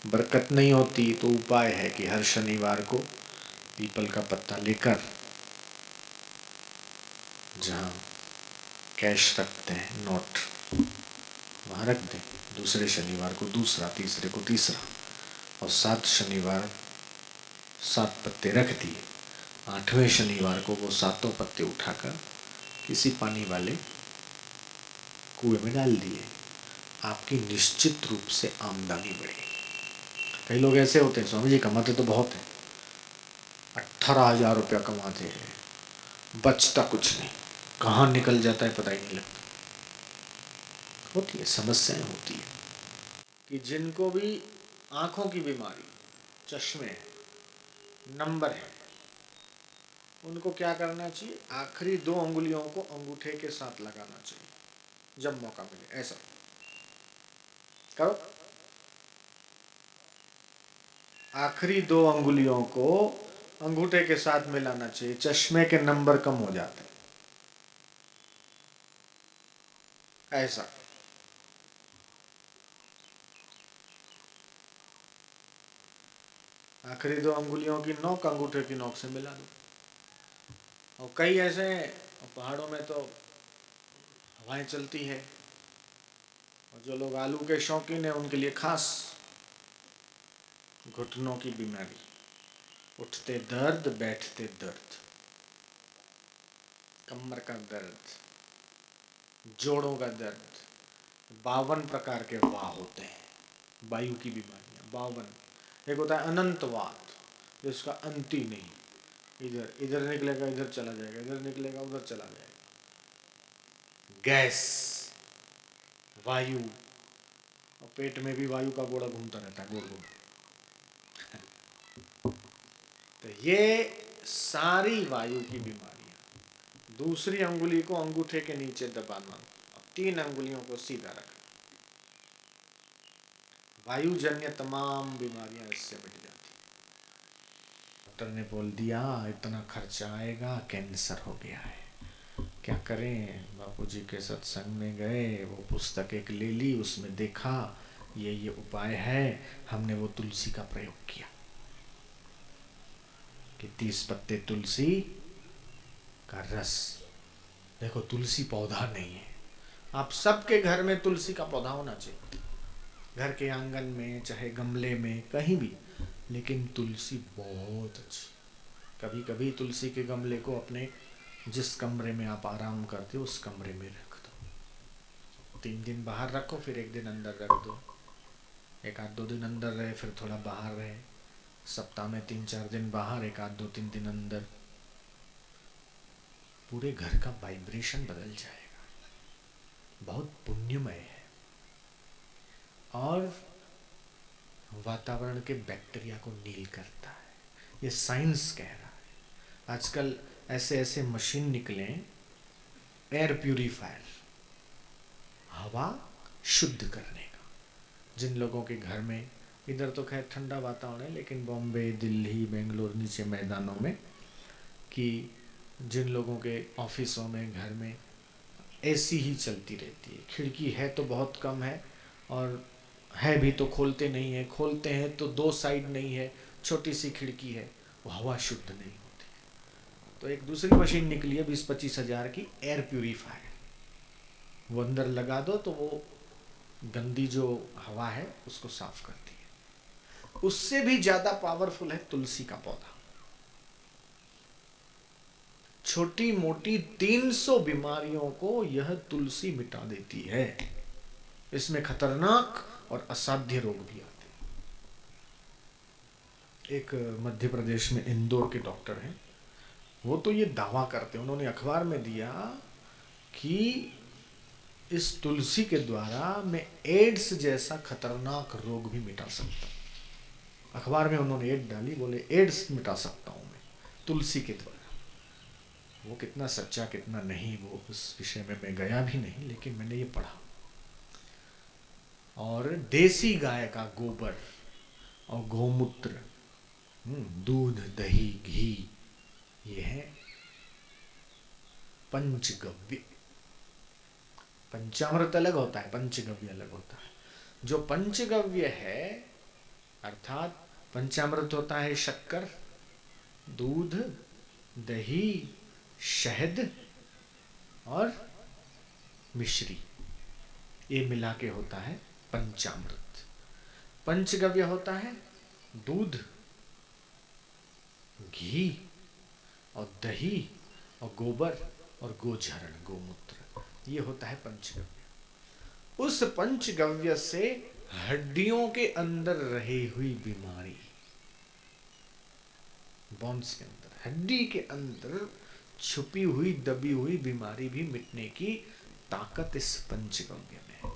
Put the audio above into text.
बरकत नहीं होती तो उपाय है कि हर शनिवार को पीपल का पत्ता लेकर जहाँ कैश रखते हैं नोट वहाँ रख दें, दूसरे शनिवार को दूसरा, तीसरे को तीसरा, और 7 शनिवार 7 पत्ते रख दिए। 8वें शनिवार को वो 7 पत्ते उठाकर किसी पानी वाले कुएं में डाल दिए। आपकी निश्चित रूप से आमदनी बढ़ेगी। कई लोग ऐसे होते हैं, स्वामी जी कमाते तो बहुत हैं, 18,000 रुपया कमाते हैं, बचता कुछ नहीं, कहाँ निकल जाता है पता ही नहीं लगता। होती है, समस्याएं होती है कि जिनको भी आंखों की बीमारी, चश्मे है, नंबर है, उनको क्या करना चाहिए? आखिरी 2 अंगुलियों को अंगूठे के साथ लगाना चाहिए जब मौका मिले। ऐसा करो, आखिरी 2 अंगुलियों को अंगूठे के साथ मिलाना चाहिए, चश्मे के नंबर कम हो जाते हैं। ऐसा आखिरी 2 अंगुलियों की नोक अंगूठे की नोक से मिला दो। और कई ऐसे पहाड़ों में तो हवाएं चलती है, और जो लोग आलू के शौकीन हैं उनके लिए खास, घुटनों की बीमारी, उठते दर्द, बैठते दर्द, कमर का दर्द, जोड़ों का दर्द, 52 प्रकार के वाह होते हैं, वायु की बीमारियां 52। एक होता है अनंतवात, जिसका अंत ही नहीं, इधर इधर निकलेगा इधर चला जाएगा, इधर निकलेगा उधर चला जाएगा। गैस, वायु, और पेट में भी वायु का गोला घूमता रहता है, गोल गोल। तो ये सारी वायु की बीमारियां, दूसरी अंगुली को अंगूठे के नीचे दबाना और 3 अंगुलियों को सीधा रखना, वायुजन्य तमाम बीमारियां इससे मिट जाती। डॉक्टर ने बोल दिया इतना खर्चा आएगा, कैंसर हो गया है, क्या करें? बापूजी के सत्संग में गए, वो पुस्तक एक ले ली, उसमें देखा ये उपाय है। हमने वो तुलसी का प्रयोग किया कि 30 पत्ते तुलसी का रस। देखो, तुलसी पौधा नहीं है, आप सबके घर में तुलसी का पौधा होना चाहिए, घर के आंगन में, चाहे गमले में, कहीं भी, लेकिन तुलसी बहुत अच्छी। कभी कभी तुलसी के गमले को अपने जिस कमरे में आप आराम करते हो उस कमरे में रख दो। 3 दिन बाहर रखो, फिर 1 दिन अंदर रख दो, 1-2 दिन अंदर रहे, फिर थोड़ा बाहर रहे, सप्ताह में 3-4 दिन बाहर, 1-2-3 दिन अंदर, पूरे घर का वाइब्रेशन बदल जाएगा। बहुत पुण्यमय है और वातावरण के बैक्टीरिया को नील करता है, ये साइंस कह रहा है। आजकल ऐसे ऐसे मशीन निकले, एयर प्यूरिफायर, हवा शुद्ध करने का। जिन लोगों के घर में, इधर तो खैर ठंडा वातावरण है, लेकिन बॉम्बे, दिल्ली, बेंगलोर, नीचे मैदानों में, कि जिन लोगों के ऑफिसों में, घर में एसी ही चलती रहती है, खिड़की है तो बहुत कम है, और है भी तो खोलते नहीं है, खोलते हैं तो 2 साइड नहीं है, छोटी सी खिड़की है, वो हवा शुद्ध नहीं होती। तो एक दूसरी मशीन निकली है 20-25 हज़ार की, एयर प्यूरिफायर, वो अंदर लगा दो तो वो गंदी जो हवा है उसको साफ करती है। उससे भी ज्यादा पावरफुल है तुलसी का पौधा। छोटी मोटी 300 बीमारियों को यह तुलसी मिटा देती है। इसमें खतरनाक और असाध्य रोग भी आते हैं। एक मध्य प्रदेश में इंदौर के डॉक्टर हैं, वो तो ये दावा करते हैं, उन्होंने अखबार में दिया कि इस तुलसी के द्वारा मैं एड्स जैसा खतरनाक रोग भी मिटा सकता हूँ। अखबार में उन्होंने एड डाली, बोले एड्स मिटा सकता हूँ मैं तुलसी के द्वारा। वो कितना सच्चा कितना नहीं, वो उस विषय में मैं गया भी नहीं, लेकिन मैंने ये पढ़ा। और देसी गाय का गोबर और गोमूत्र, दूध, दही, घी, ये है पंचगव्य। पंचामृत अलग होता है, पंचगव्य अलग होता है। जो पंचगव्य है अर्थात पंचामृत होता है शक्कर, दूध, दही, शहद और मिश्री, ये मिला के होता है पंचामृत। पंचगव्य होता है दूध, घी और दही और गोबर और गोझरण, गोमूत्र, ये होता है पंचगव्य। उस पंचगव्य से हड्डियों के अंदर रही हुई बीमारी, बोन्स के अंदर, हड्डी के अंदर छुपी हुई दबी हुई बीमारी भी मिटने की ताकत इस पंचगव्य में है।